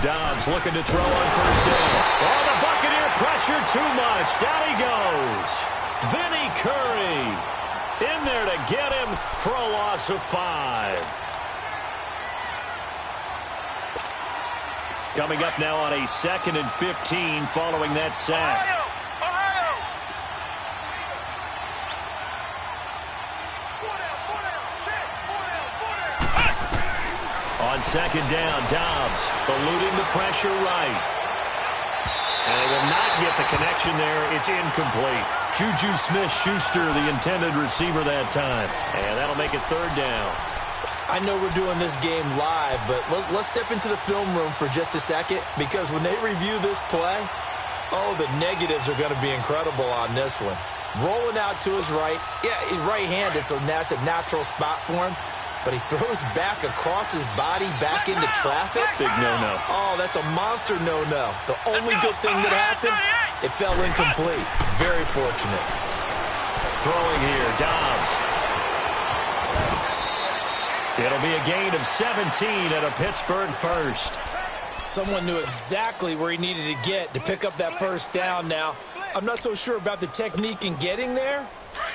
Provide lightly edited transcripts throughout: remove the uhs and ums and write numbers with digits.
Dobbs looking to throw on first down. Oh, the Buccaneer pressure too much. Down he goes. Vinny Curry in there to get him for a loss of 5. Coming up now on a 2nd and 15 following that sack. On 2nd down, Dobbs eluding the pressure right. And they will not get the connection there. It's incomplete. Juju Smith-Schuster, the intended receiver that time. And that'll make it 3rd down. I know we're doing this game live, but let's step into the film room for just a second, because when they review this play, oh, the negatives are going to be incredible on this one. Rolling out to his right. Yeah, he's right-handed, so that's a natural spot for him. But he throws back across his body back into traffic. Big no-no. Oh, that's a monster no-no. The only good thing that happened, it fell incomplete. Very fortunate. Throwing here, Dobbs. It'll be a gain of 17 at a Pittsburgh first. Someone knew exactly where he needed to get to pick up that first down now. I'm not so sure about the technique in getting there,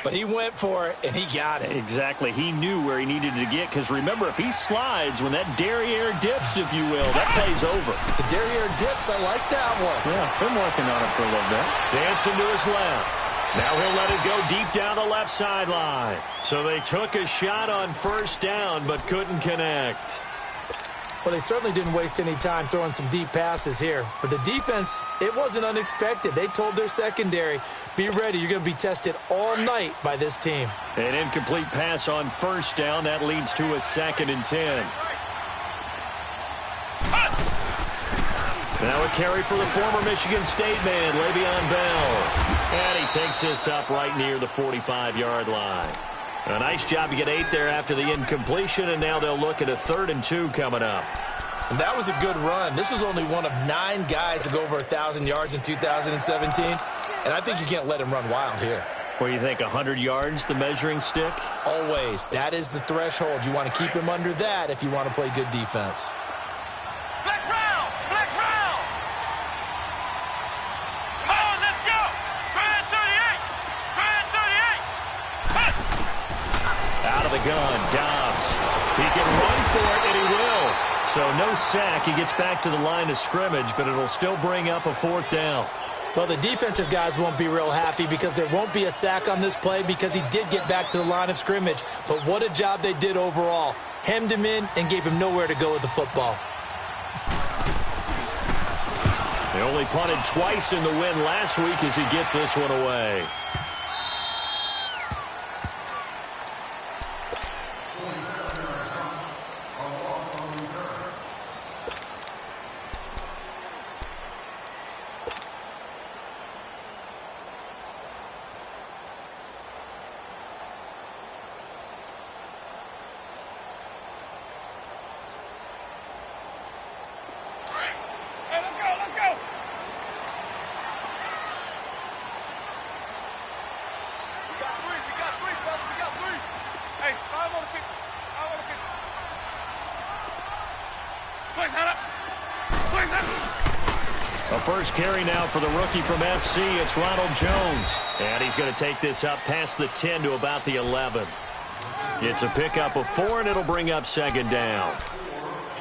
but he went for it, and he got it. Exactly. He knew where he needed to get, because remember, if he slides, when that derriere dips, if you will, that play's over. The derriere dips, I like that one. Yeah, been working on it for a little bit. Dancing to his left. Now he'll let it go deep down the left sideline. So they took a shot on first down, but couldn't connect. Well, they certainly didn't waste any time throwing some deep passes here. But the defense, it wasn't unexpected. They told their secondary, be ready. You're going to be tested all night by this team. An incomplete pass on first down. That leads to a 2nd and 10. Now a carry for the former Michigan State man, Le'Veon Bell. And he takes this up right near the 45-yard line. A nice job to get 8 there after the incompletion, and now they'll look at a 3rd and 2 coming up. And that was a good run. This was only one of 9 guys to go over 1,000 yards in 2017. And I think you can't let him run wild here. What do you think, 100 yards, the measuring stick? Always. That is the threshold. You want to keep him under that if you want to play good defense. Flex round! Flex round! Come on, let's go! Grand 38! Grand 38! Out of the gun, Dobbs. He can run for it, and he will. So no sack. He gets back to the line of scrimmage, but it'll still bring up a 4th down. Well, the defensive guys won't be real happy because there won't be a sack on this play because he did get back to the line of scrimmage. But what a job they did overall. Hemmed him in and gave him nowhere to go with the football. They only punted twice in the win last week as he gets this one away. A first carry now for the rookie from SC. It's Ronald Jones. And he's going to take this up past the 10 to about the 11. It's a pickup of 4, and it'll bring up 2nd down.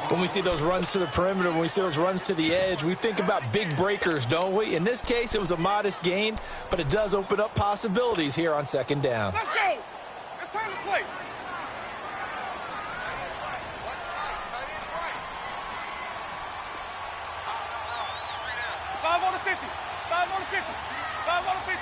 When we see those runs to the perimeter, when we see those runs to the edge, we think about big breakers, don't we? In this case, it was a modest gain, but it does open up possibilities here on 2nd down. Let's go! It's time to play! Five on the 50. 5 on the 50. 5 on the 50.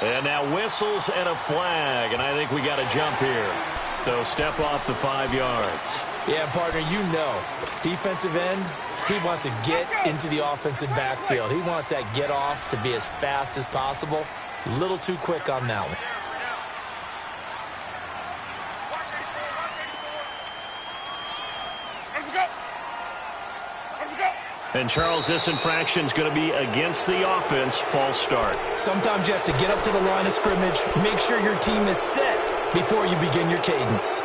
And now whistles and a flag, and I think we got a jump here. So step off the 5 yards. Yeah, partner, you know, defensive end, he wants to get into the offensive backfield. He wants that get off to be as fast as possible. A little too quick on that one. And, Charles, this infraction is going to be against the offense. False start. Sometimes you have to get up to the line of scrimmage, make sure your team is set before you begin your cadence.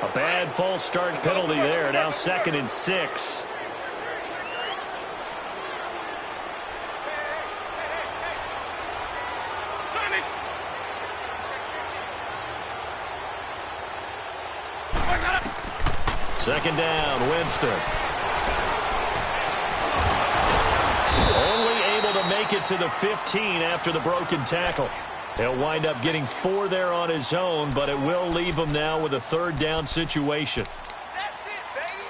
A bad false start penalty there. Now 2nd and 6. Second down, Winston. Only able to make it to the 15 after the broken tackle. He'll wind up getting 4 there on his own, but it will leave him now with a 3rd down situation. That's it, baby.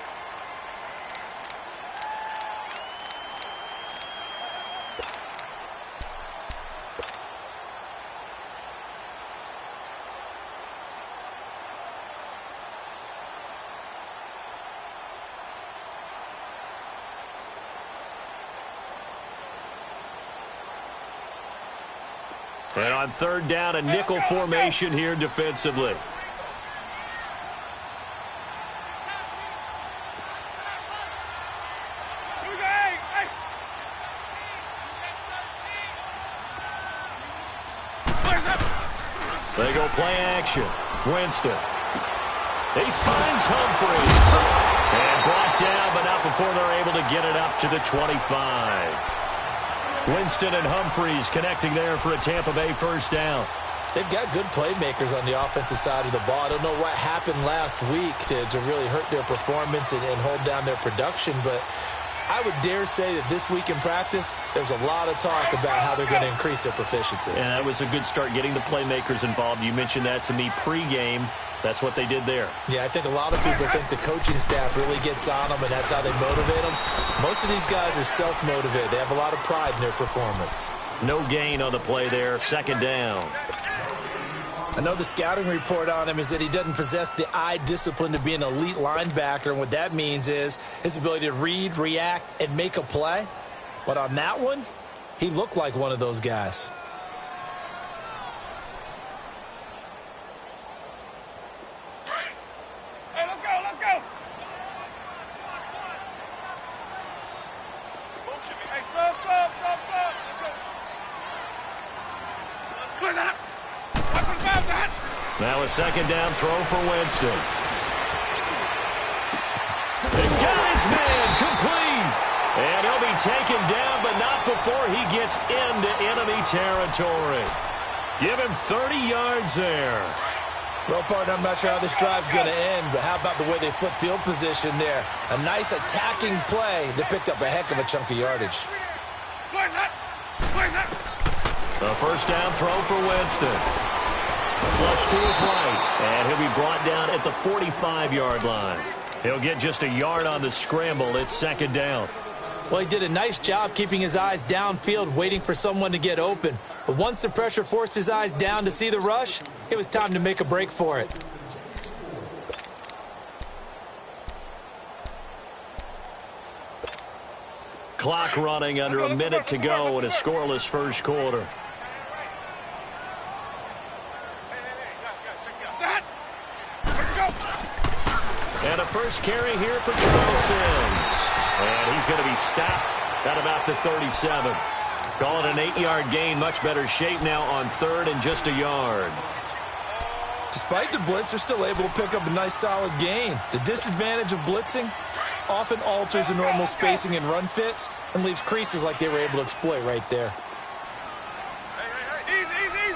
And on 3rd down, a nickel formation here defensively. They go play action. Winston. He finds Humphries. And brought down, but not before they're able to get it up to the 25. Winston and Humphries connecting there for a Tampa Bay 1st down. They've got good playmakers on the offensive side of the ball. I don't know what happened last week to really hurt their performance and hold down their production, but I would dare say that this week in practice, there's a lot of talk about how they're going to increase their proficiency. And that was a good start, getting the playmakers involved. You mentioned that to me pregame. That's what they did there. Yeah, I think a lot of people think the coaching staff really gets on them, and that's how they motivate them. Most of these guys are self-motivated. They have a lot of pride in their performance. No gain on the play there, 2nd down. I know the scouting report on him is that he doesn't possess the eye discipline to be an elite linebacker, and what that means is his ability to read, react, and make a play. But on that one, he looked like one of those guys. Hey, let's go, let's go. Hey, sub. Let's go. Now a 2nd down throw for Winston. They got his man complete. And he'll be taken down, but not before he gets into enemy territory. Give him 30 yards there. Well, partner, I'm not sure how this drive's going to end, but how about the way they flip field position there? A nice attacking play that picked up a heck of a chunk of yardage. A 1st down throw for Winston. A flush to his right, and he'll be brought down at the 45-yard line. He'll get just a yard on the scramble. It's 2nd down. Well, he did a nice job keeping his eyes downfield, waiting for someone to get open. But once the pressure forced his eyes down to see the rush, it was time to make a break for it. Clock running under a minute to go in a scoreless 1st quarter. And a 1st carry here for Charles Sims. And he's going to be stopped at about the 37. Call it an 8-yard gain. Much better shape now on 3rd and just a yard. Despite the blitz, they're still able to pick up a nice solid gain. The disadvantage of blitzing often alters the normal spacing and run fits and leaves creases like they were able to exploit right there. Easy.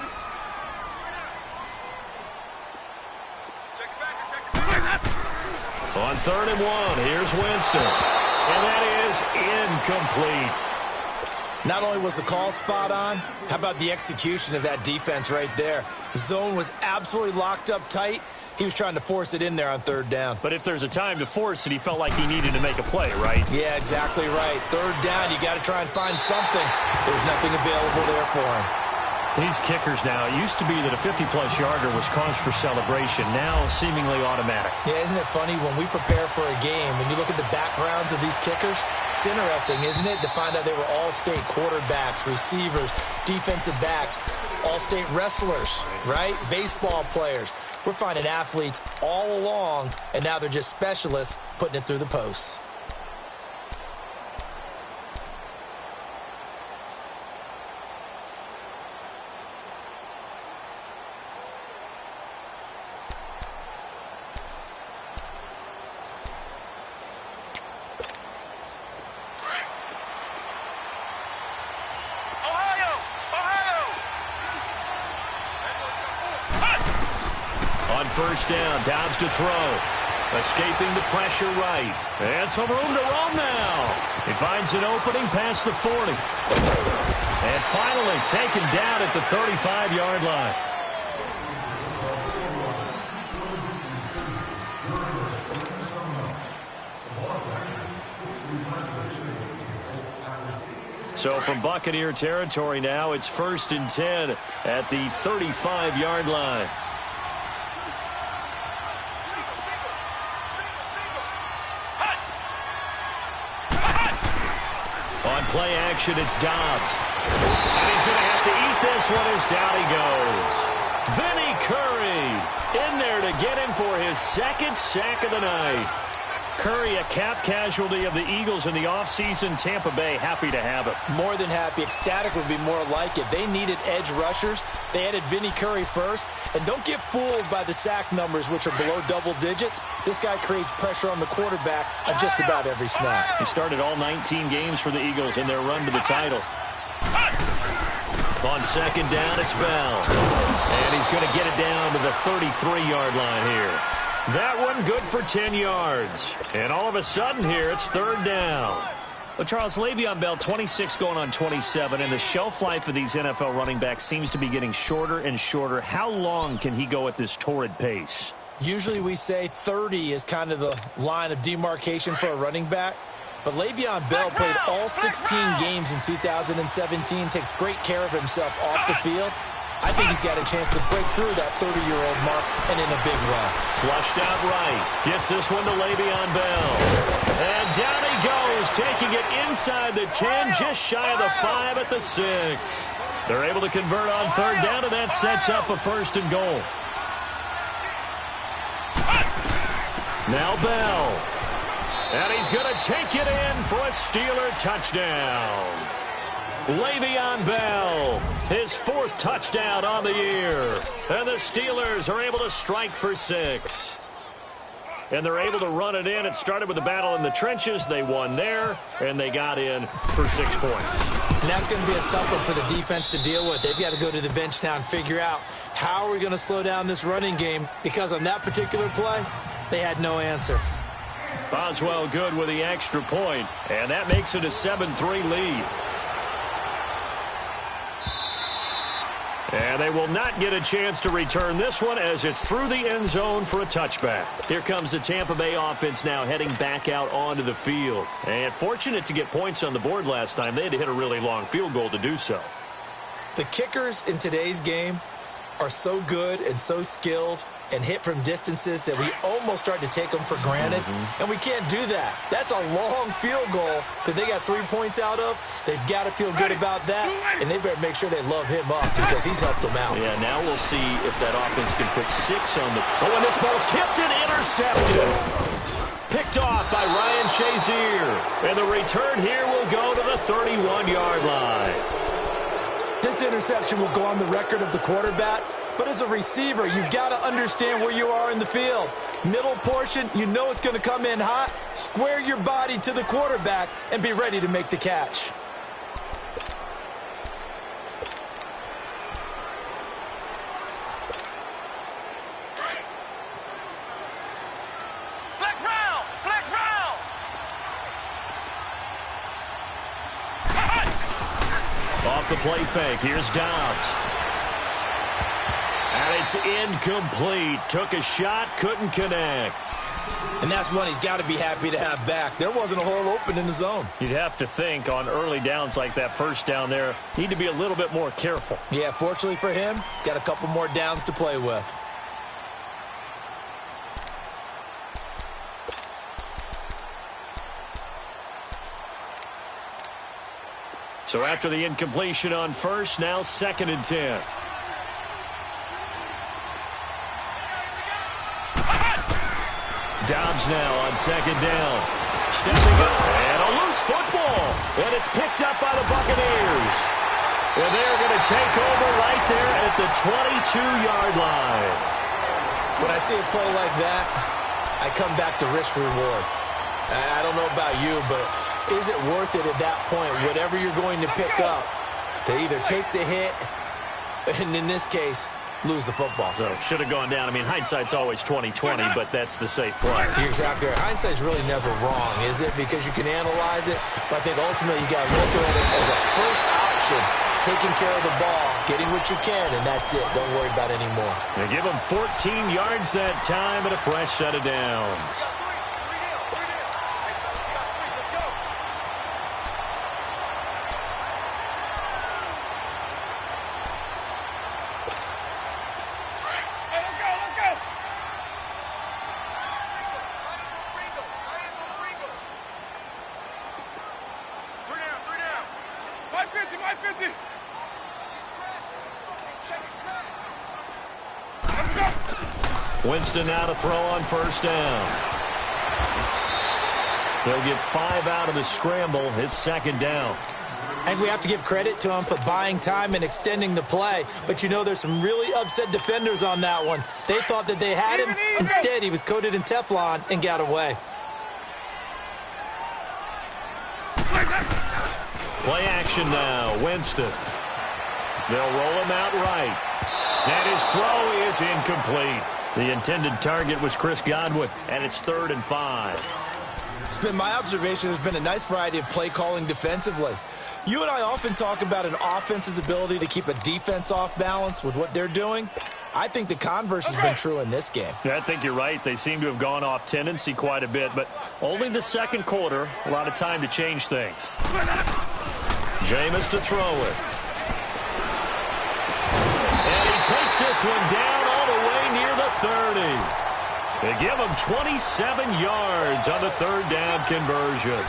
On 3rd and 1, here's Winston. And that is incomplete. Not only was the call spot on, how about the execution of that defense right there? The zone was absolutely locked up tight. He was trying to force it in there on 3rd down. But if there's a time to force it, he felt like he needed to make a play, right? Yeah, exactly right. 3rd down, you got to try and find something. There's nothing available there for him. These kickers now, it used to be that a 50-plus yarder was cause for celebration. Now, seemingly automatic. Yeah, isn't it funny when we prepare for a game, when you look at the backgrounds of these kickers, it's interesting, isn't it, to find out they were all-state quarterbacks, receivers, defensive backs, all-state wrestlers, right? Baseball players. We're finding athletes all along, and now they're just specialists putting it through the posts. On first down, Dobbs to throw. Escaping the pressure right. And some room to roam now. He finds an opening past the 40. And finally taken down at the 35-yard line. So from Buccaneer territory now, it's 1st and 10 at the 35-yard line. On play action, it's Dobbs. And he's going to have to eat this one as down he goes. Vinny Curry in there to get him for his 2nd sack of the night. Curry, a cap casualty of the Eagles in the offseason. Tampa Bay happy to have him. More than happy. Ecstatic would be more like it. They needed edge rushers. They added Vinny Curry first. And don't get fooled by the sack numbers, which are below double digits. This guy creates pressure on the quarterback on just about every snap. He started all 19 games for the Eagles in their run to the title. On 2nd down, it's Bell. And he's going to get it down to the 33-yard line here. That one good for 10 yards. And all of a sudden here, it's 3rd down. Well, Charles, Le'Veon Bell, 26 going on 27, and the shelf life of these NFL running backs seems to be getting shorter and shorter. How long can he go at this torrid pace? Usually we say 30 is kind of the line of demarcation for a running back. But Le'Veon Bell played all 16 games in 2017, takes great care of himself off the field. I think he's got a chance to break through that 30-year-old mark, and in a big way. Flushed out right. Gets this one to Le'Veon Bell. And down he goes, taking it inside the 10, just shy of the 5 at the 6. They're able to convert on 3rd down, and that sets up a 1st and goal. Now Bell. And he's going to take it in for a Steeler touchdown. Le'Veon Bell, his 4th touchdown on the year. And the Steelers are able to strike for 6. And they're able to run it in. It started with a battle in the trenches. They won there, and they got in for 6 points. And that's going to be a tough one for the defense to deal with. They've got to go to the bench now and figure out how are we going to slow down this running game, because on that particular play, they had no answer. Boswell good with the extra point, and that makes it a 7-3 lead. And they will not get a chance to return this one as it's through the end zone for a touchback. Here comes the Tampa Bay offense now heading back out onto the field. And fortunate to get points on the board last time. They had to hit a really long field goal to do so. The kickers in today's game are so good and so skilled and hit from distances that we almost start to take them for granted. And we can't do that. That's a long field goal that they got 3 points out of. They've got to feel good about that, and they better make sure they love him up because he's helped them out. Yeah, now we'll see if that offense can put 6 on the... Oh, and this ball's tipped and intercepted. Picked off by Ryan Shazier. And the return here will go to the 31-yard line. This interception will go on the record of the quarterback, but as a receiver, you've got to understand where you are in the field. Middle portion, you know it's going to come in hot. Square your body to the quarterback and be ready to make the catch. Flex round! Flex round! Off the play fake, here's Dobbs. And it's incomplete. Took a shot, couldn't connect. And that's one he's got to be happy to have back. There wasn't a hole open in the zone. You'd have to think on early downs like that first down there, need to be a little bit more careful. Yeah, fortunately for him, got a couple more downs to play with. So after the incompletion on first, now 2nd and 10. Dobbs now on 2nd down. Stepping up, and a loose football. And it's picked up by the Buccaneers. And they're going to take over right there at the 22-yard line. When I see a play like that, I come back to risk-reward. I don't know about you, but is it worth it at that point, whatever you're going to pick up, to either take the hit, and in this case, lose the football. So should have gone down. I mean, hindsight's always 20/20, but that's the safe play. You're exactly right. Hindsight's really never wrong, is it? Because you can analyze it, but I think ultimately you got to look at it as a first option, taking care of the ball, getting what you can, and that's it. Don't worry about it anymore. They give them 14 yards that time and a fresh set of downs. Winston now to throw on first down. They'll get 5 out of the scramble. It's second down. And we have to give credit to him for buying time and extending the play. But you know there's some really upset defenders on that one. They thought that they had him. Instead, he was coated in Teflon and got away. Play action now. Winston. They'll roll him out right. And his throw is incomplete. The intended target was Chris Godwin, and it's 3rd and 5. It's been my observation there's been a nice variety of play calling defensively. You and I often talk about an offense's ability to keep a defense off balance with what they're doing. I think the converse has been true in this game. I think you're right. They seem to have gone off tendency quite a bit, but only the second quarter. A lot of time to change things. Jameis to throw it. And he takes this one down all the way near the 30. They give him 27 yards on the 3rd down conversion.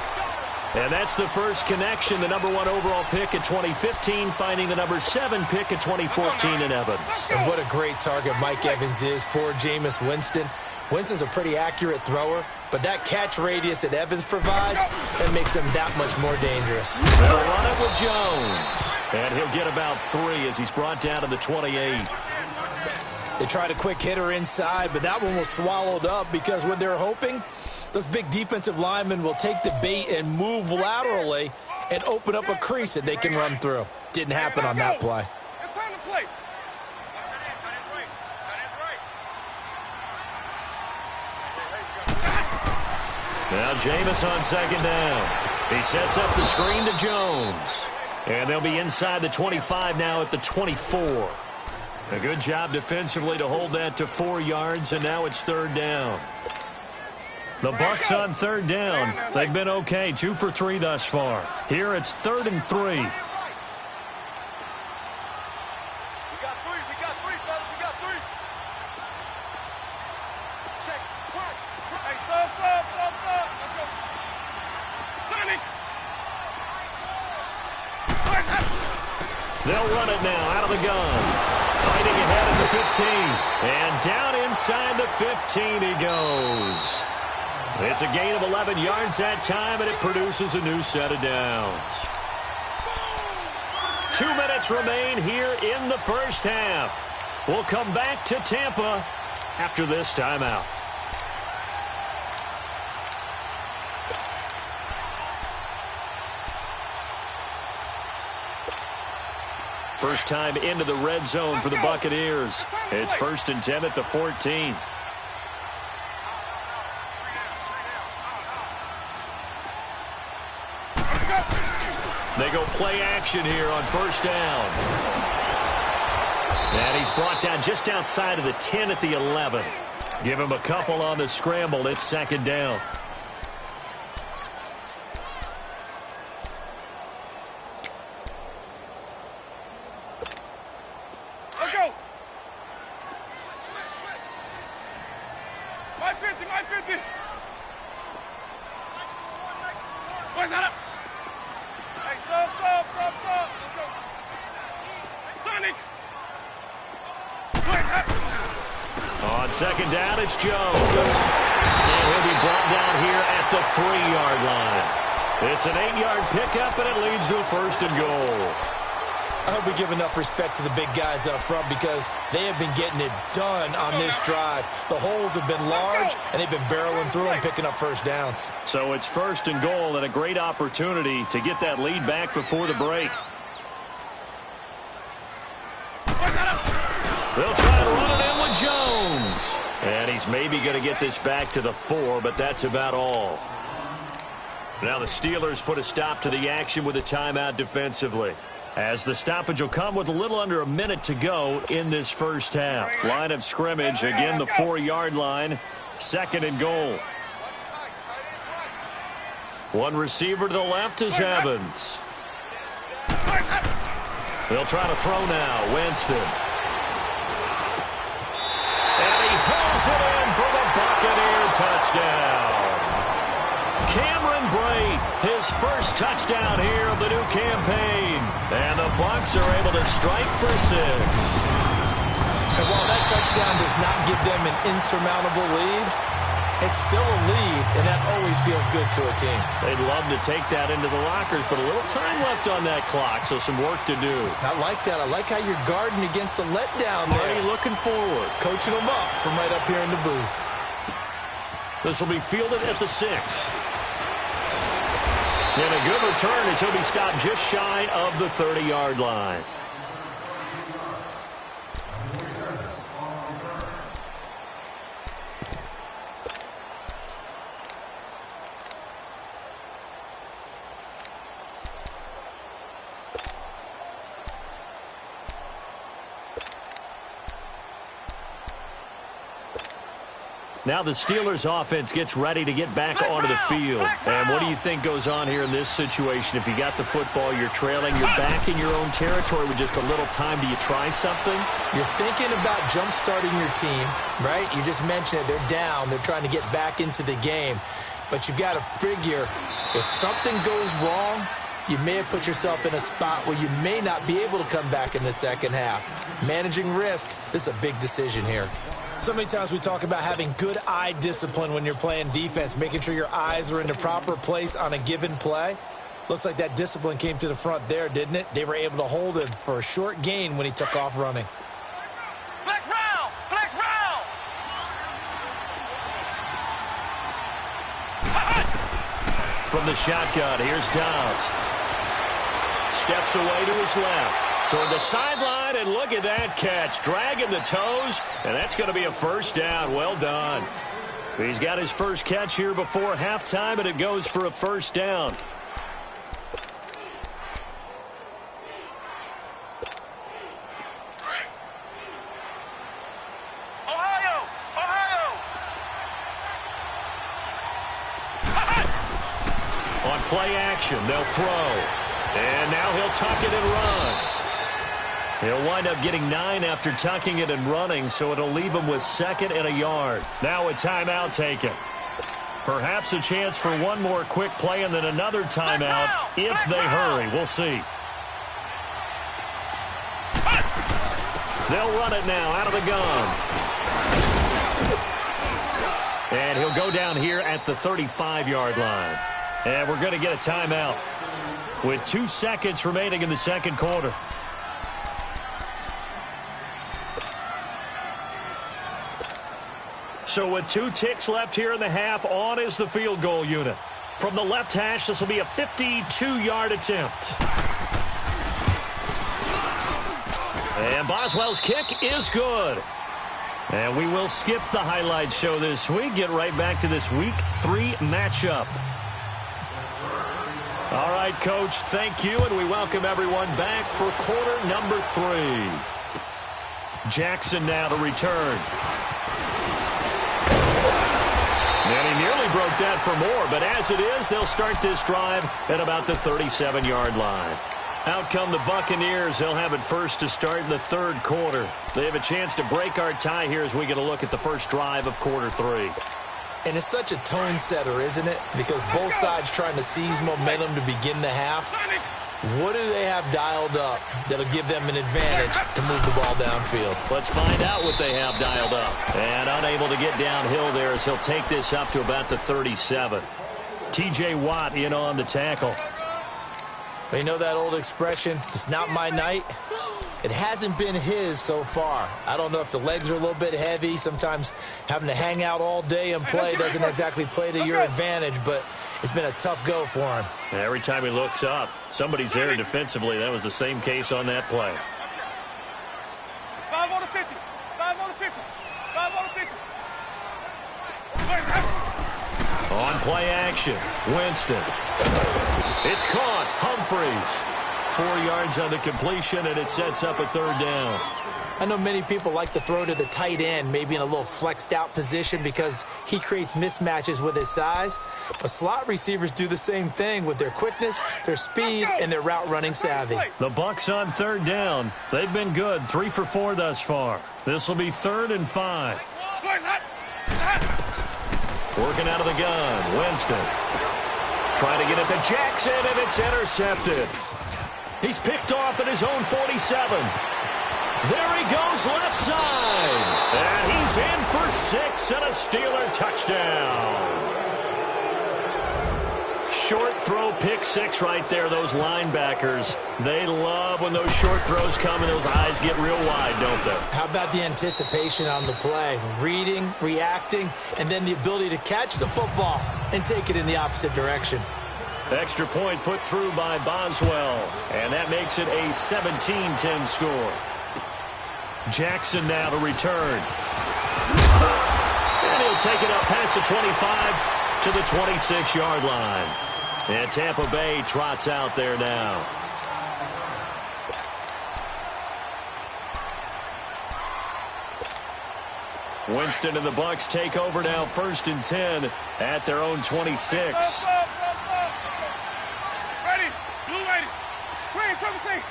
And that's the first connection, the #1 overall pick in 2015, finding the #7 pick in 2014 in Evans. And what a great target Mike Evans is for Jameis Winston. Winston's a pretty accurate thrower, but that catch radius that Evans provides, that makes him that much more dangerous. They'll run it with Jones. And he'll get about 3 as he's brought down to the 28. They tried a quick hitter inside, but that one was swallowed up because what they're hoping, those big defensive linemen will take the bait and move laterally and open up a crease that they can run through. Didn't happen on that play. It's time to play. Now Jameis on second down. He sets up the screen to Jones. And they'll be inside the 25 now at the 24. A good job defensively to hold that to 4 yards, and now it's 3rd down. The Bucs on 3rd down. They've been okay, 2 for 3 thus far. Here it's 3rd and 3. We got 3, fellas, we got 3. Check, punch. Hey, sub. Let's go. Sonic. They'll run it now out of the gun. Fighting ahead at the 15. And down inside the 15 he goes. It's a gain of 11 yards that time, and it produces a new set of downs. 2 minutes remain here in the first half. We'll come back to Tampa after this timeout. First time into the red zone for the Buccaneers. It's 1st and 10 at the 14. They go play action here on first down. And he's brought down just outside of the 10 at the 11. Give him a couple on the scramble. It's 2nd down. Let's go. My 50. Boys, up. Hey, sub. Let's go. Sonic. On 2nd down, it's Jones. And he'll be brought down here at the 3-yard line. It's an 8-yard pickup, and it leads to a 1st and goal. I hope we give enough respect to the big guys up front because they have been getting it done on this drive. The holes have been large, and they've been barreling through and picking up first downs. So it's 1st and goal and a great opportunity to get that lead back before the break. They'll try to run it in with Jones. And he's maybe going to get this back to the 4, but that's about all. Now the Steelers put a stop to the action with a timeout defensively, as the stoppage will come with a little under a minute to go in this first half. Line of scrimmage, again the 4-yard line, 2nd and goal. One receiver to the left is Evans. They'll try to throw now. Winston. And he hauls it in for the Buccaneer touchdown. Cameron Brate, his first touchdown here of the new campaign. And the Bucs are able to strike for 6. And while that touchdown does not give them an insurmountable lead, it's still a lead, and that always feels good to a team. They'd love to take that into the lockers, but a little time left on that clock, so some work to do. I like that. I like how you're guarding against a letdown there. Already looking forward. Coaching them up from right up here in the booth. This will be fielded at the 6. And a good return as he'll be stopped just shy of the 30-yard line. Now the Steelers offense gets ready to get back onto the field. And what do you think goes on here in this situation? If you got the football, you're trailing, you're back in your own territory with just a little time. Do you try something? You're thinking about jump-starting your team, right? You just mentioned it. They're down. They're trying to get back into the game. But you've got to figure if something goes wrong, you may have put yourself in a spot where you may not be able to come back in the second half. Managing risk, this is a big decision here. So many times we talk about having good eye discipline when you're playing defense, making sure your eyes are in the proper place on a given play. Looks like that discipline came to the front there, didn't it? They were able to hold him for a short gain when he took off running. Flex round! Flex round! From the shotgun, here's Dobbs. Steps away to his left. Toward the sideline, and look at that catch. Dragging the toes, and that's going to be a first down. Well done. He's got his first catch here before halftime, and it goes for a first down. Ohio! Ohio! On play action, they'll throw. And now he'll tuck it and run. He'll wind up getting 9 after tucking it and running, so it'll leave him with 2nd and a yard. Now a timeout taken. Perhaps a chance for one more quick play and then another timeout if they hurry. We'll see. They'll run it now out of the gun. And he'll go down here at the 35-yard line. And we're going to get a timeout with 2 seconds remaining in the second quarter. So with 2 ticks left here in the half, on is the field goal unit. From the left hash, this will be a 52-yard attempt. And Boswell's kick is good. And we will skip the highlight show this week. Get right back to this Week 3 matchup. All right, Coach, thank you, and we welcome everyone back for quarter number 3. Jackson now to return. And he nearly broke that for more, but as it is, they'll start this drive at about the 37-yard line. Out come the Buccaneers. They'll have it first to start in the third quarter. They have a chance to break our tie here as we get a look at the first drive of quarter 3. And it's such a tone setter, isn't it? Because both sides trying to seize momentum to begin the half. What do they have dialed up that'll give them an advantage to move the ball downfield? Let's find out what they have dialed up. And unable to get downhill there as he'll take this up to about the 37. T.J. Watt in on the tackle. You know that old expression, it's not my night? It hasn't been his so far. I don't know if the legs are a little bit heavy. Sometimes having to hang out all day and play doesn't exactly play to your advantage, but it's been a tough go for him. Every time he looks up, somebody's there defensively. That was the same case on that play. 5 on the 50. play action. Winston. It's caught. Humphreys. 4 yards on the completion, and it sets up a third down. I know many people like to throw to the tight end, maybe in a little flexed out position because he creates mismatches with his size. But slot receivers do the same thing with their quickness, their speed, and their route running savvy. The Bucs on third down. They've been good, 3 for 4 thus far. This will be 3rd and 5. Working out of the gun, Winston. Trying to get it to Jackson, and it's intercepted. He's picked off at his own 47. There he goes left side. And he's in for 6 and a Steeler touchdown. Short throw, pick 6 right there. Those linebackers, they love when those short throws come and those eyes get real wide, don't they? How about the anticipation on the play? Reading, reacting, and then the ability to catch the football and take it in the opposite direction. Extra point put through by Boswell. And that makes it a 17-10 score. Jackson now to return. And he'll take it up past the 25 to the 26-yard line. And Tampa Bay trots out there now. Winston and the Bucs take over now, 1st and 10 at their own 26. Ready. Blue ready. Green, triple C.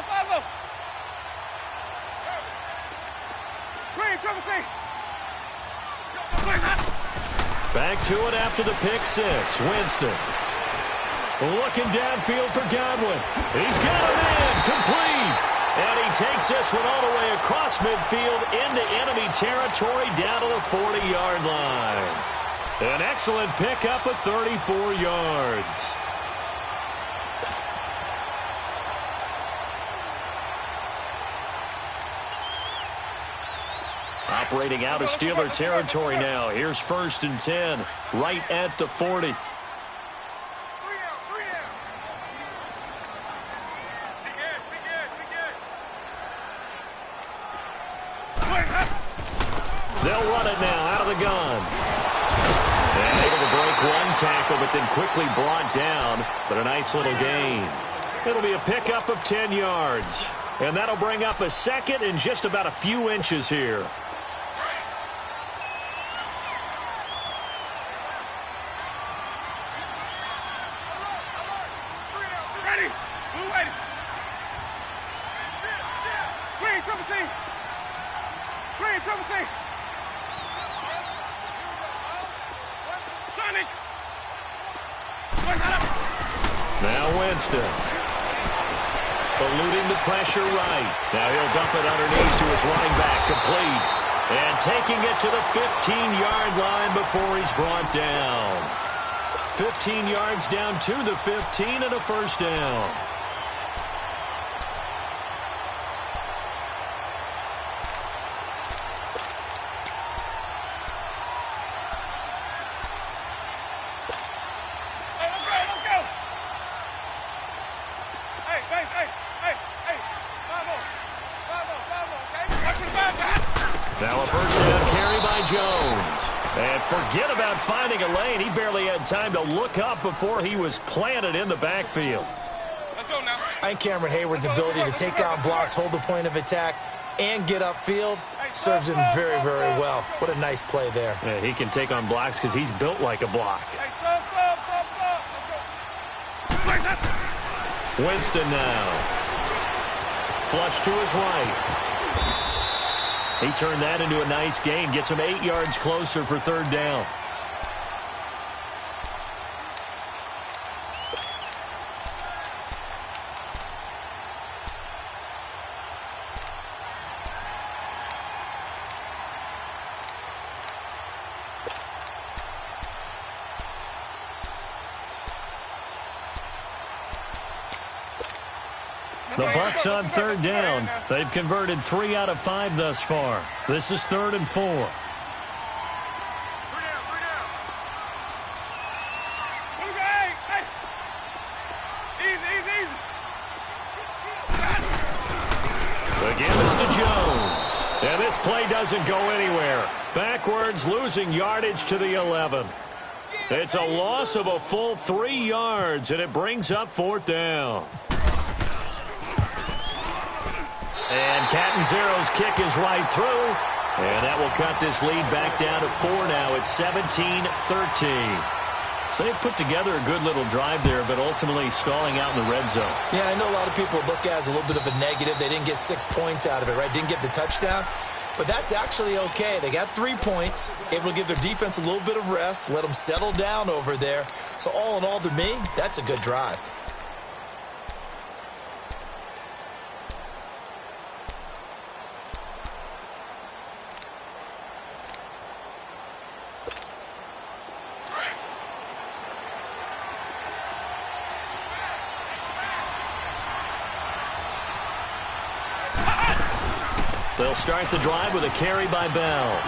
Follow. Green, triple C. Back to it after the pick 6. Winston. Looking downfield for Godwin. He's got him in. Complete. And he takes this one all the way across midfield into enemy territory down to the 40-yard line. An excellent pickup of 34 yards. Operating out of Steeler territory now. Here's 1st and 10, right at the 40. They'll run it now out of the gun. And able to break one tackle, but then quickly brought down. But a nice little gain. It'll be a pickup of 10 yards. And that'll bring up a 2nd and just about a few inches here. Now Winston. Eluding the pressure right. Now he'll dump it underneath to his running back. Complete. And taking it to the 15-yard line before he's brought down. 15 yards down to the 15 and a 1st down. Now a 1st down carry by Jones. And forget about finding a lane. He barely had time to look up before he was planted in the backfield. Let's go now. I think Cameron Hayward's ability to take down blocks, hold the point of attack, and get upfield serves him very, very well. What a nice play there. Yeah, he can take on blocks because he's built like a block. Winston now. Flush to his right. He turned that into a nice gain. Gets him 8 yards closer for 3rd down. The Bucs on 3rd down. They've converted 3 out of 5 thus far. This is 3rd and 4. Again, it's to Jones. And this play doesn't go anywhere. Backwards, losing yardage to the 11. It's a loss of a full 3 yards, and it brings up 4th down. And Catanzaro's kick is right through. And that will cut this lead back down to 4 now. It's 17-13. So they put together a good little drive there, but ultimately stalling out in the red zone. Yeah, I know a lot of people look at it as a little bit of a negative. They didn't get 6 points out of it, right? Didn't get the touchdown. But that's actually okay. They got 3 points, able to give their defense a little bit of rest, let them settle down over there. So all in all, to me, that's a good drive. They'll start the drive with a carry by Bell.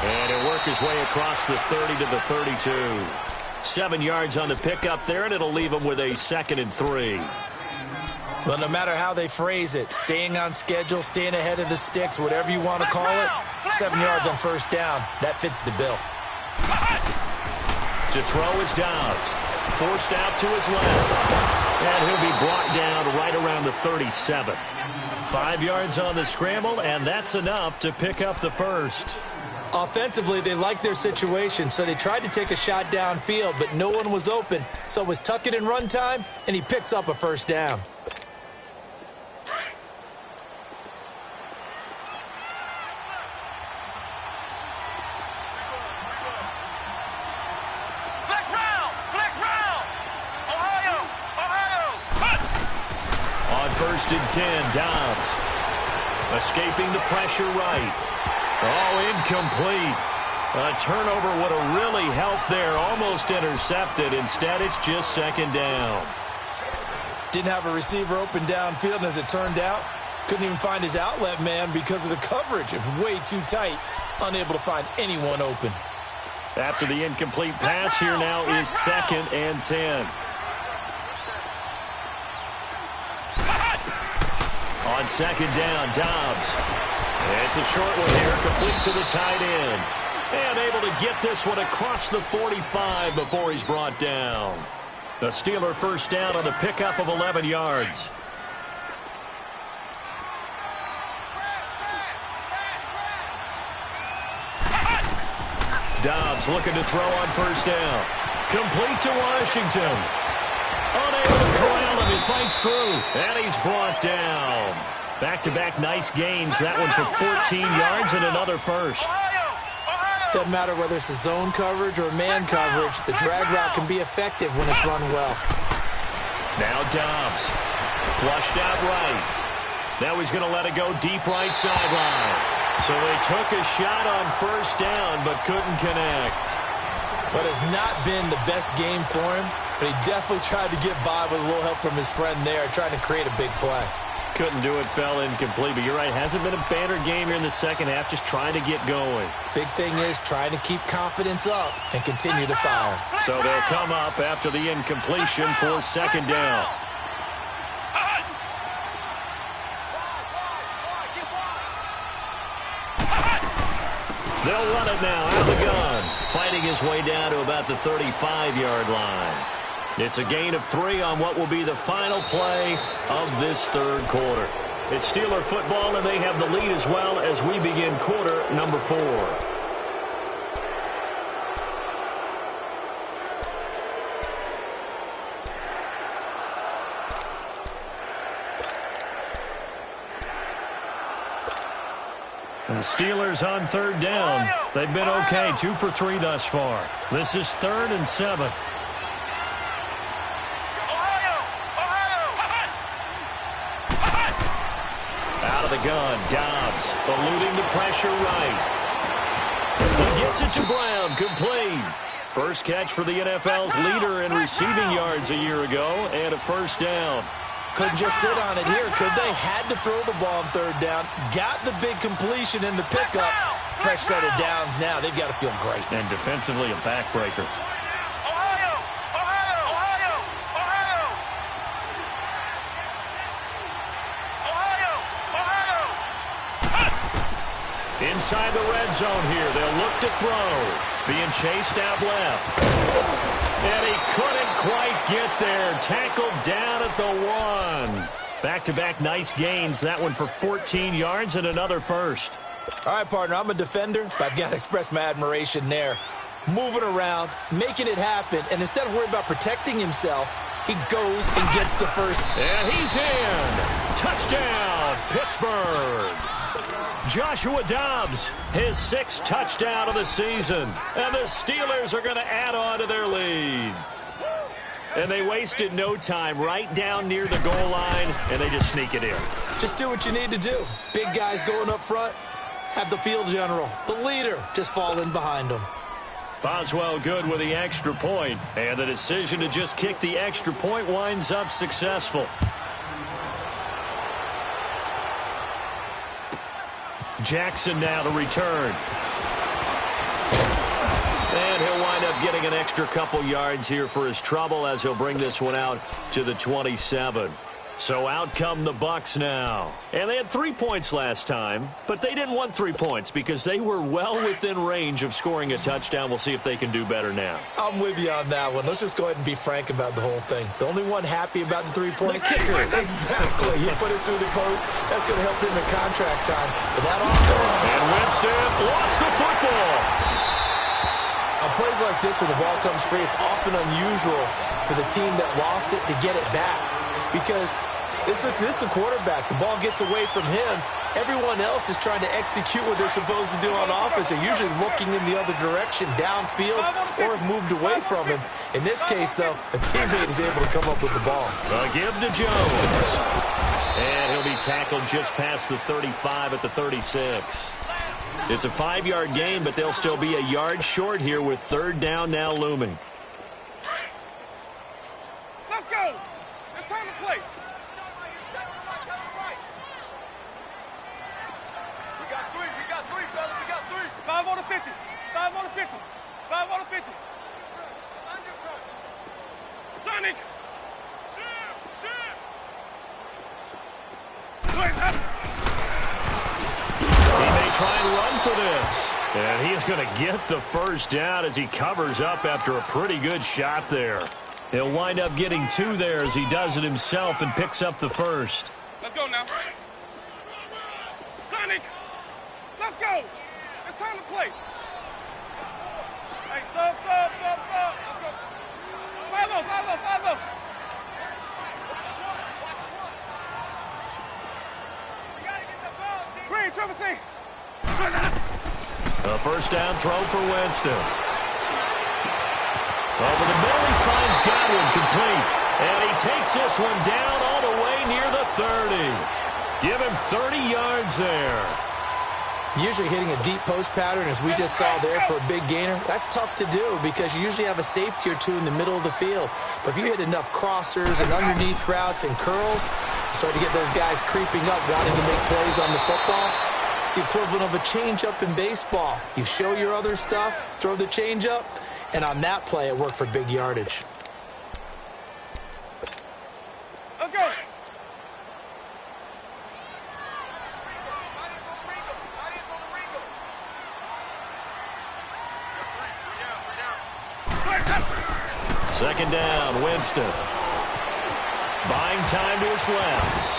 And he'll work his way across the 30 to the 32. 7 yards on the pickup there, and it'll leave him with a 2nd and 3. Well, no matter how they phrase it, staying on schedule, staying ahead of the sticks, whatever you want to call it, 7 yards on 1st down, that fits the bill. To throw is Dobbs. Forced out to his left. And he'll be brought down right around the 37. 5 yards on the scramble, and that's enough to pick up the 1st. Offensively, they liked their situation, so they tried to take a shot downfield, but no one was open. So it was tuck it in run time, and he picks up a 1st down. On 1st and 10, Dobbs. Escaping the pressure right. Oh, incomplete. A turnover would have really helped there. Almost intercepted. Instead, it's just 2nd down. Didn't have a receiver open downfield, and as it turned out, couldn't even find his outlet man because of the coverage. It was way too tight. Unable to find anyone open. After the incomplete pass, here now is 2nd and 10. On 2nd down, Dobbs. It's a short one here, complete to the tight end. And able to get this one across the 45 before he's brought down. The Steeler 1st down on the pickup of 11 yards. Dobbs looking to throw on 1st down. Complete to Washington. Unable to corral him. He fights through. And he's brought down. Back-to-back nice gains. That one for 14 yards and another 1st. Doesn't matter whether it's a zone coverage or man coverage. The drag route can be effective when it's run well. Now Dobbs. Flushed out right. Now he's going to let it go deep right sideline. So they took a shot on 1st down but couldn't connect. But has not been the best game for him. But he definitely tried to get by with a little help from his friend there, trying to create a big play. Couldn't do it, fell incomplete. But you're right, hasn't been a banner game here in the 2nd half, just trying to get going. Big thing is trying to keep confidence up and continue to fire. So they'll come up after the incompletion for 2nd down. They'll run it now out of the gun. Fighting his way down to about the 35-yard line. It's a gain of 3 on what will be the final play of this 3rd quarter. It's Steeler football, and they have the lead as well as we begin quarter number 4. And the Steelers on 3rd down. They've been okay, 2 for 3 thus far. This is 3rd and 7. Out of the gun, Dobbs eluding the pressure right. He gets it to Brown, complete. First catch for the NFL's leader in receiving yards a year ago, and a 1st down. Couldn't just sit on it here, could they? Had to throw the ball on 3rd down. Got the big completion in the pickup. Fresh set of downs now. They've got to feel great. And defensively, a backbreaker. Inside the red zone here. They'll look to throw. Being chased out left. And he couldn't quite get there. Tackled down at the 1. Back-to-back nice gains. That one for 14 yards and another first. All right, partner, I'm a defender, but I've got to express my admiration there. Moving around, making it happen, and instead of worrying about protecting himself, he goes and gets the first. And he's in. Touchdown, Pittsburgh. Joshua Dobbs, his 6th touchdown of the season. And the Steelers are going to add on to their lead. And they wasted no time right down near the goal line, and they just sneak it in. Just do what you need to do. Big guys going up front, have the field general, the leader, just fall in behind them. Boswell good with the extra point, and the decision to just kick the extra point winds up successful. Jackson now to return. And he'll wind up getting an extra couple yards here for his trouble as he'll bring this one out to the 27. So out come the Bucs now. And they had 3 points last time, but they didn't want 3 points because they were well within range of scoring a touchdown. We'll see if they can do better now. I'm with you on that one. Let's just go ahead and be frank about the whole thing. The only one happy about the three-point kicker. Exactly. You put it through the post. That's going to help him in contract time. But that offense. And Winston lost the football. On plays like this where the ball comes free, it's often unusual for the team that lost it to get it back. Because this is the quarterback. The ball gets away from him. Everyone else is trying to execute what they're supposed to do on offense. They're usually looking in the other direction, downfield, or have moved away from him. In this case, though, a teammate is able to come up with the ball. A give to Jones. And he'll be tackled just past the 35 at the 36. It's a 5-yard gain, but they'll still be a yard short here with 3rd down now looming. Let's go. It's time to play. We got three, fellas. We got three. 5 on the 50. 5 on the 50. 5 on the 50. Sonic. He may try and run for this. And he is going to get the first down as he covers up after a pretty good shot there. He'll wind up getting 2 there as he does it himself and picks up the first. Let's go now. Sonic. Let's go. It's time to play. Hey, sub. Let's go. 5-0. Green, triple C. A first down throw for Winston. Over the middle, he finds Godwin complete. And he takes this one down all the way near the 30. Give him 30 yards there. Usually hitting a deep post pattern, as we just saw there, for a big gainer, that's tough to do because you usually have a safety or two in the middle of the field. But if you hit enough crossers and underneath routes and curls, you start to get those guys creeping up, wanting to make plays on the football. It's the equivalent of a changeup in baseball. You show your other stuff, throw the changeup, and on that play, it worked for big yardage. Let's go. Second down, Winston. Buying time to his left.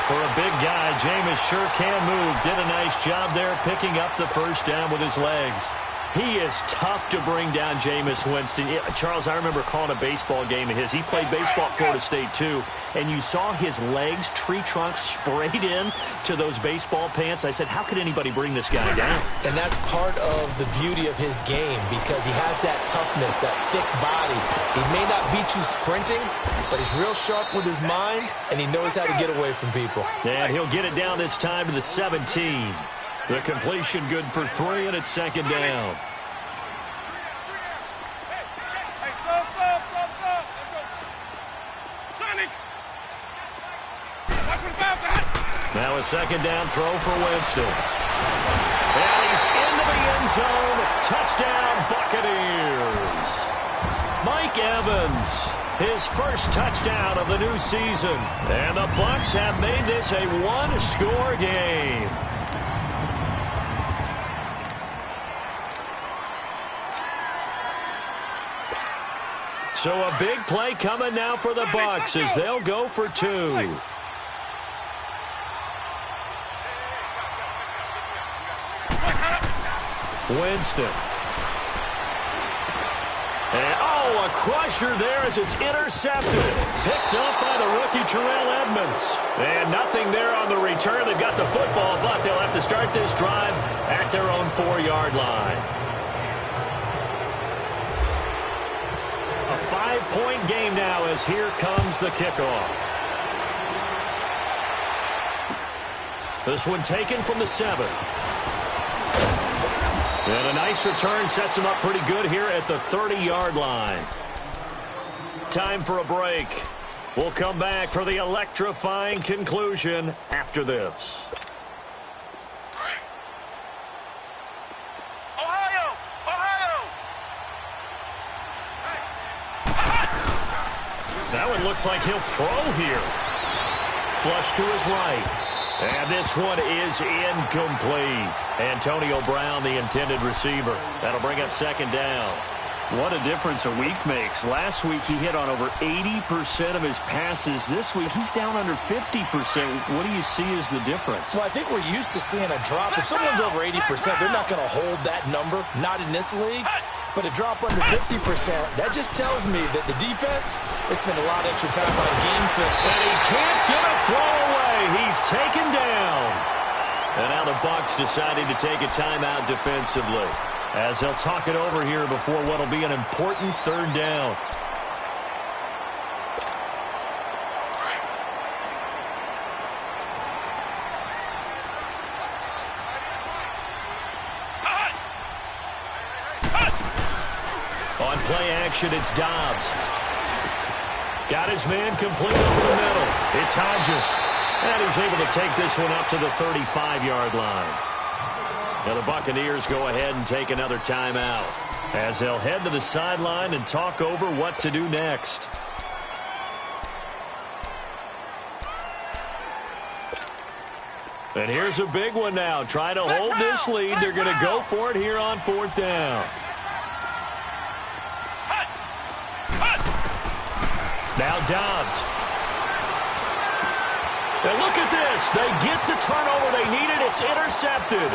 For a big guy, Jameis sure can move. Did a nice job there picking up the first down with his legs. He is tough to bring down, Jameis Winston. Charles, I remember calling a baseball game of his. He played baseball at Florida State, too. And you saw his legs, tree trunks sprayed in to those baseball pants. I said, how could anybody bring this guy down? And that's part of the beauty of his game because he has that toughness, that thick body. He may not beat you sprinting, but he's real sharp with his mind, and he knows how to get away from people. And he'll get it down this time to the 17. The completion good for 3, and it's second down. Hey, sub. Let's go. Sonic. Watch when fouls out. Now a second down throw for Winston. And he's into the end zone. Touchdown, Buccaneers. Mike Evans, his first touchdown of the new season. And the Bucs have made this a one-score game. So a big play coming now for the Bucs as they'll go for 2. Winston. And, a crusher there as it's intercepted. Picked up by the rookie Terrell Edmonds. And nothing there on the return. They've got the football, but they'll have to start this drive at their own 4-yard line. A 5-point game now as here comes the kickoff. This one taken from the 7. And a nice return sets him up pretty good here at the 30-yard line. Time for a break. We'll come back for the electrifying conclusion after this. Ohio! Ohio! That one looks like he'll throw here. Flush to his right. And this one is incomplete. Antonio Brown, the intended receiver. That'll bring up 2nd down. What a difference a week makes. Last week he hit on over 80% of his passes. This week he's down under 50%. What do you see as the difference? Well, I think we're used to seeing a drop. If someone's over 80%, they're not going to hold that number. Not in this league. But a drop under 50%, that just tells me that the defense has spent a lot of extra time on game film. And he can't get a throw away. He's taken down. And now the Bucs deciding to take a timeout defensively, as they'll talk it over here before what will be an important 3rd down. On play action, it's Dobbs. Got his man complete over the middle. It's Hodges. And he's able to take this one up to the 35-yard line. Now the Buccaneers go ahead and take another timeout as they'll head to the sideline and talk over what to do next. And here's a big one now. Trying to hold this lead. They're going to go for it here on 4th down. Now Dobbs. And look at this. They get the turnover they needed. It's intercepted.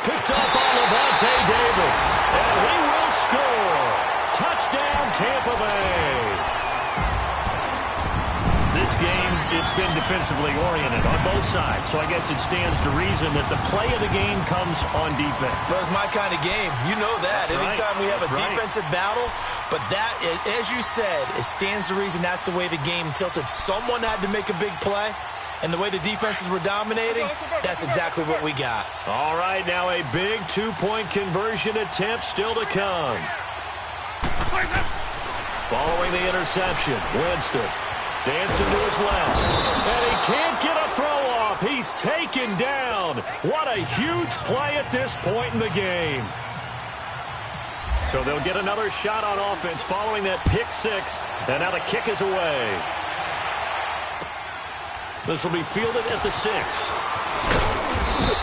Picked up by Levante David. And he will score. Touchdown, Tampa Bay. This game, it's been defensively oriented on both sides. So I guess it stands to reason that the play of the game comes on defense. So it's my kind of game. You know that. That's Anytime right. we have That's a right. defensive battle. But that, as you said, it stands to reason that's the way the game tilted. Someone had to make a big play. And the way the defenses were dominating, that's exactly what we got. All right, now a big 2-point conversion attempt still to come. Following the interception, Winston dancing to his left. And he can't get a throw off. He's taken down. What a huge play at this point in the game. So they'll get another shot on offense following that pick 6. And now the kick is away. This will be fielded at the 6.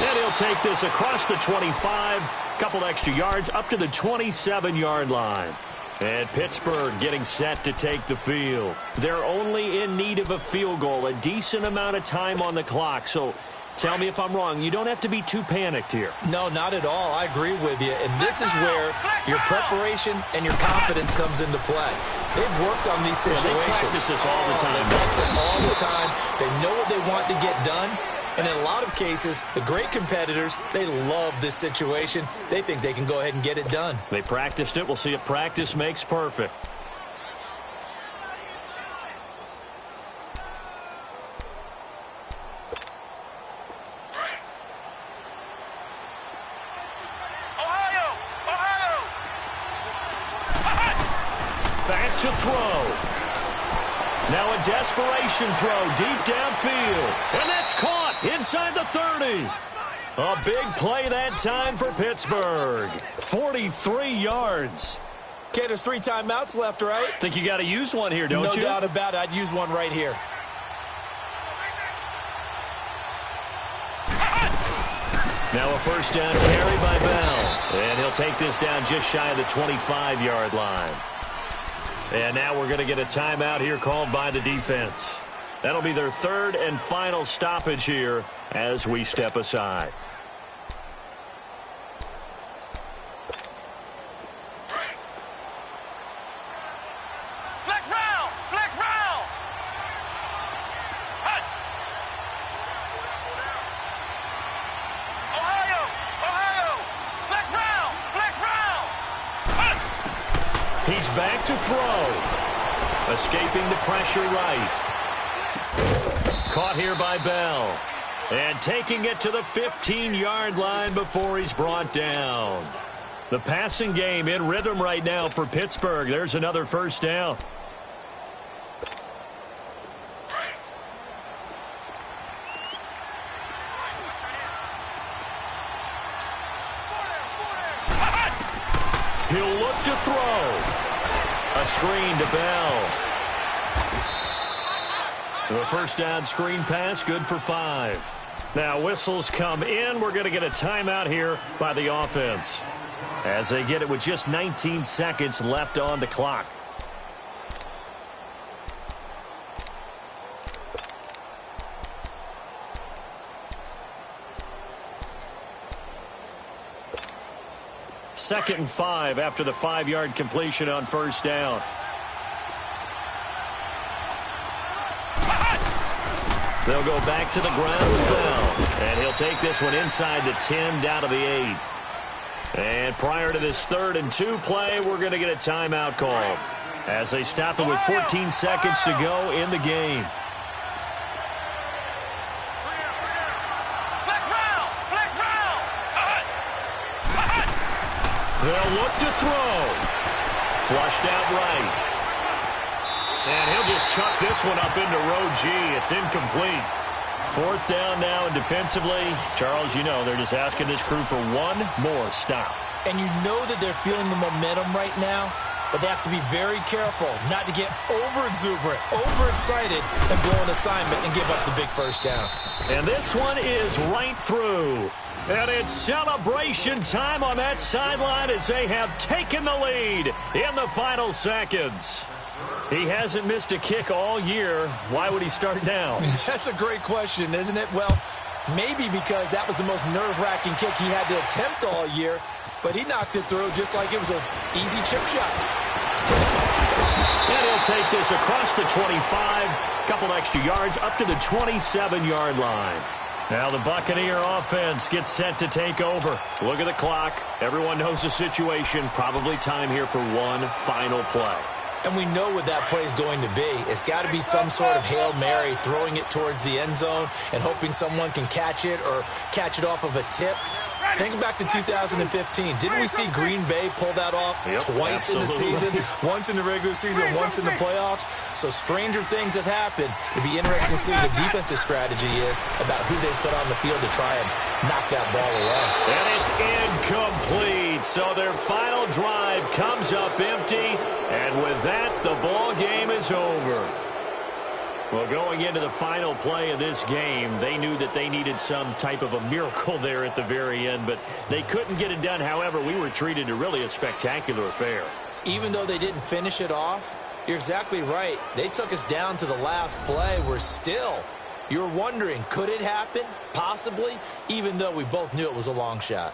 And he'll take this across the 25. Couple extra yards up to the 27-yard line. And Pittsburgh getting set to take the field. They're only in need of a field goal, a decent amount of time on the clock. So tell me if I'm wrong. You don't have to be too panicked here. No, not at all. I agree with you. And this is where your preparation and your confidence comes into play. They've worked on these situations. They practice this all the time. They practice it all the time. They know what they want to get done. And in a lot of cases, the great competitors, they love this situation. They think they can go ahead and get it done. They practiced it. We'll see if practice makes perfect. Ohio! Ohio! Back to throw. Now a desperation throw deep downfield. And that's caught inside the 30. A big play that time for Pittsburgh. 43 yards. Okay, there's 3 timeouts left, right? Think you got to use one here, don't you? No doubt about it. I'd use one right here. Now a first down carry by Bell. And he'll take this down just shy of the 25-yard line. And now we're going to get a timeout here called by the defense. That'll be their third and final stoppage here as we step aside. Flex round! Flex round! Hut! Ohio! Ohio! Flex round! Flex round! Hut! He's back to throw. Escaping the pressure right. Caught here by Bell. And taking it to the 15-yard line before he's brought down. The passing game in rhythm right now for Pittsburgh. There's another first down. He'll look to throw. A screen to Bell. The first down screen pass, good for 5. Now whistles come in. We're going to get a timeout here by the offense as they get it with just 19 seconds left on the clock. Second and 5 after the 5-yard completion on first down. They'll go back to the ground with Bell. And he'll take this one inside the 10 down to the 8. And prior to this 3rd and 2 play, we're going to get a timeout call as they stop it with 14 seconds to go in the game. Flex round! Flex round! They'll look to throw. Flushed out right. And he'll just chuck this one up into row G. It's incomplete. 4th down now, and defensively, Charles, you know, they're just asking this crew for one more stop. And you know that they're feeling the momentum right now, but they have to be very careful not to get over-exuberant, overexcited, and blow an assignment and give up the big first down. And this one is right through. And it's celebration time on that sideline as they have taken the lead in the final seconds. He hasn't missed a kick all year. Why would he start now? That's a great question, isn't it? Well, maybe because that was the most nerve-wracking kick he had to attempt all year, but he knocked it through just like it was an easy chip shot. And he'll take this across the 25, couple extra yards up to the 27-yard line. Now the Buccaneer offense gets set to take over. Look at the clock. Everyone knows the situation. Probably time here for one final play. And we know what that play is going to be. It's got to be some sort of Hail Mary, throwing it towards the end zone and hoping someone can catch it or catch it off of a tip. Think back to 2015. Didn't we see Green Bay pull that off twice in the season? Once in the regular season, once in the playoffs. So stranger things have happened. It'd be interesting to see what the defensive strategy is about who they put on the field to try and knock that ball away. And it's incomplete. So their final drive comes up empty. And with that, the ball game is over. Well, going into the final play of this game, they knew that they needed some type of a miracle there at the very end, but they couldn't get it done. However, we were treated to really a spectacular affair. Even though they didn't finish it off, you're exactly right. They took us down to the last play. You're wondering, could it happen? Possibly, even though we both knew it was a long shot.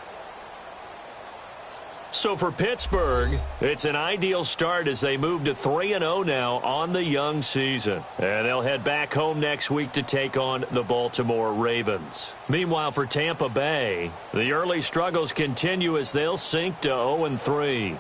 So for Pittsburgh, it's an ideal start as they move to 3-0 now on the young season. And they'll head back home next week to take on the Baltimore Ravens. Meanwhile, for Tampa Bay, the early struggles continue as they'll sink to 0-3.